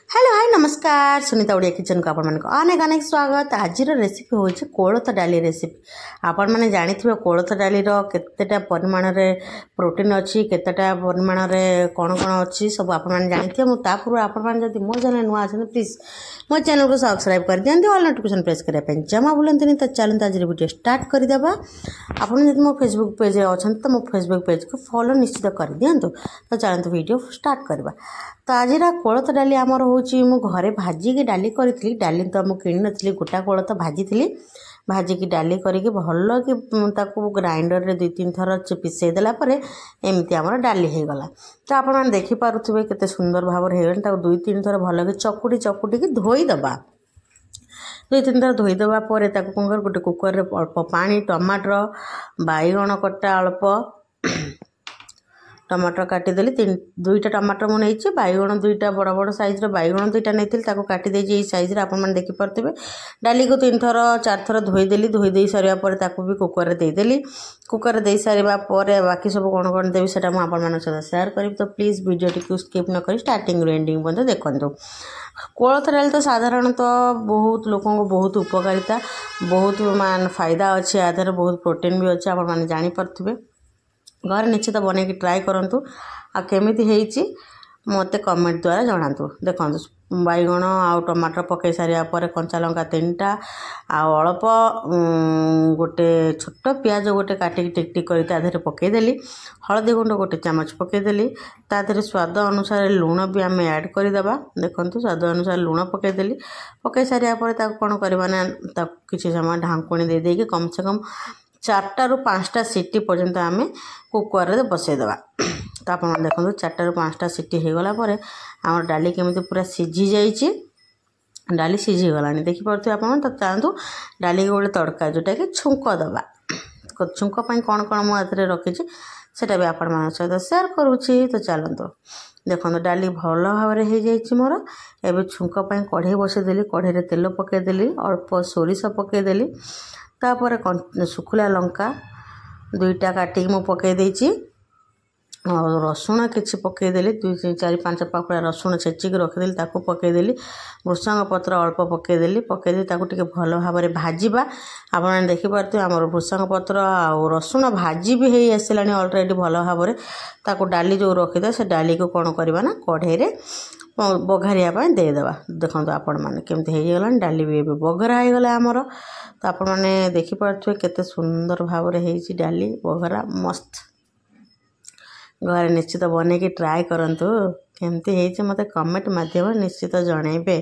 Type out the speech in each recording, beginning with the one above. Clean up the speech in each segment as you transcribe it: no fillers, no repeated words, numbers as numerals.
Hello hi नमस्कार Sunita Odia kitchen को आपण मानक अनेक अनेक स्वागत। आज रेसिपी हूँ कोलथ डाली रेसिपी। आपण मैंने जानी कोलथ डाली केतेटा परिमाण रे प्रोटीन अच्छी केतेटा परिमाण रे कौन कौन अच्छी सब आपण मैंने जानी मुझे पूर्व आपण मैंने जब मो चैनल नुआ अच्छे प्लीज मो चैनल को सब्सक्राइब कर दिखाते ऑल नोटिफिकेशन प्रेस करने जमा बुलानी। तो चलते आज वीडियो स्टार्ट करदेवा। आपड़ जब मो फेसबुक पेज अच्छा तो मो फेसबुक पेज को फॉलो निश्चित कर दिंतु। तो चलते वीडियो स्टार्ट करवा। तो आज कोलथ डाली आमर हूँ मु घरे भाजिकी डाली करी डाली तो मुझे किणी नी गोटा कोलथ भाजी भाजिकी डाली करके भल कि ग्राइंडर रे 2-3 थर पिसई देलापर एमती आमर डाली हो गला। तो आप देखिपे केते सुंदर भाव में 2-3 थर भल कि चकुटी चकुटिकी धोईदबा। 2-3 थर धोईदबा कौन गोटे कुकर रे अल्प पानी टमाटर बैगण कटा अल्प टमाटर काटिदेली 2टा टमाटर मुझे बैगण 2टा बड़ बड़ साइज बैगण 2टा नहीं काटिदे ये साइज आप देखिपे डाली को 3 थर 4 थर धोईदेली धोईदे सारा भी कुकर देदेली। कुकर दे सारा बाकी सब कौन कौन देवी से मुझे सहित सेयार करी। तो प्लीज वीडियो टी स्किप न कर स्टार्टिंग एंडिंग पर्यंत देखो। कोलथ डाली तो साधारणतः बहुत लोगों को बहुत उपकारिता बहुत मान फायदा अच्छे आधार बहुत प्रोटीन भी अच्छे आप जानीपे घर निश्चित बनई ट्राए करूँ। आमिति मत कमेंट द्वारा जनातु। देखो बैगण आउ टमाटर पकई सारापर कंचा लंका 3टा अल्प गोटे छोट पियाज गोटे काटिक टिक टिक कर पकईदेली हलदी गुंड गोटे चामच पकईदेली तादेह स्वाद अनुसार लुण भी आम ऐड करदेबा। देखो स्वाद अनुसार लुण पकईदेली पकई सारापर कौन करवा किसी समय ढांकुणी दे देकी कम से कम 4टा ରୁ 5टा सीटी पर्यंत आम कुकर रे बसईदेवा। तो आप देखो 4टा ରୁ 5टा सीटी हो गलापर आम डाली केमी पूरा सीझी जाइए डाली सीझीगला देखिपे आप। तो चाहतु डाली गोटे तड़का जोटा कि छुंक दबा छुंक कौन कौन मुझे रखी सेटा भी आपण मान सहित सेयार करुँची। तो चलतु देखो डाली भल भाव में हो जाइए मोर एवं छुंक कढ़ई बसईदेली कढ़ई तेल पकईदेली अल्प सोरिष पकईदेली तापर सुखुला लंका 2टा काटिक मु पकई देछि और रसुण किछि पकईदेली 2-4-5 पाखुड़ा रसुण छेचिक रखिदेली ताकू पकईदेली भृषंग पत्र अल्प पकईदेली पकईदेली ताकू टिके भल भाव में भाजिबा। आपण देखिपे आमर भृषंग पत्र आ रसुण भाजी भी हो आसलानी अलरेडी भल भाव में ताकू डाली जो रखिदे से डाली को कौन करवा ना कढ़ई रे बघारिया देदेवा। देखो आपण मैंने केमती होगला डाली भी बघरा होगला आमर। तो आपण मैंने देखिपे केते सुंदर भाव में होती डाली बघरा मस्त। घर निश्चित बनई ट्राए करंतु केमती होती मत कमेंट माध्यम निश्चित जनइबे।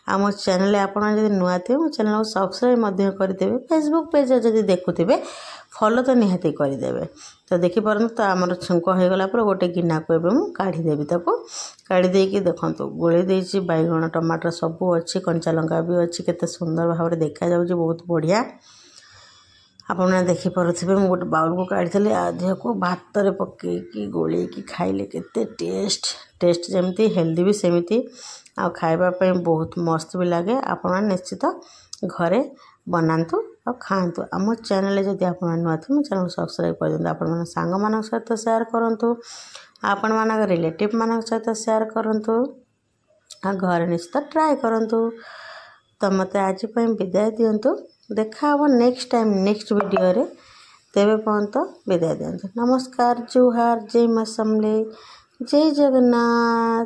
आम चैनल आपड़ जब नुआ थे मो चैनल को सब्सक्राइब करदे। फेसबुक पेज जब देखुवे फॉलो तो निहाती करदे। तो देखिपार तो आमर छुंक हो गला गोटे गिना को मुझे काढ़ीदेवी काढ़ी देखो गोले देसी बैगण टमाटर सबू अच्छी कंचा लंका भी अच्छी केते सुंदर भाव में देखा जाऊँ बहुत बढ़िया। आपने देखिपे मुझे गोटे बाउल को काढ़ी आधे को भात रे पकईकी गोलेकी खाइले केते टेस्ट जमती हेल्दी भी सेमती आ खावाई बहुत मस्त भी लगे। आपण निश्चित घरे बनातु और खातु। आम चैनल जब आप नुआ थे मो चैनल सब्सक्राइब कर दिखाँ। आपण सांग मान सहित सेयार करूँ आपण मान रिलेटिव मान सहित सेयार करूँ आ घर निश्चित ट्राए करूँ। तो मत आज विदाय दिंतु देखा हम नेक्स्ट टाइम नेक्स्ट वीडियो रे तेबे पर्यंत विदाय दिंतु। नमस्कार जुहार जय मां समले जय जगन्नाथ।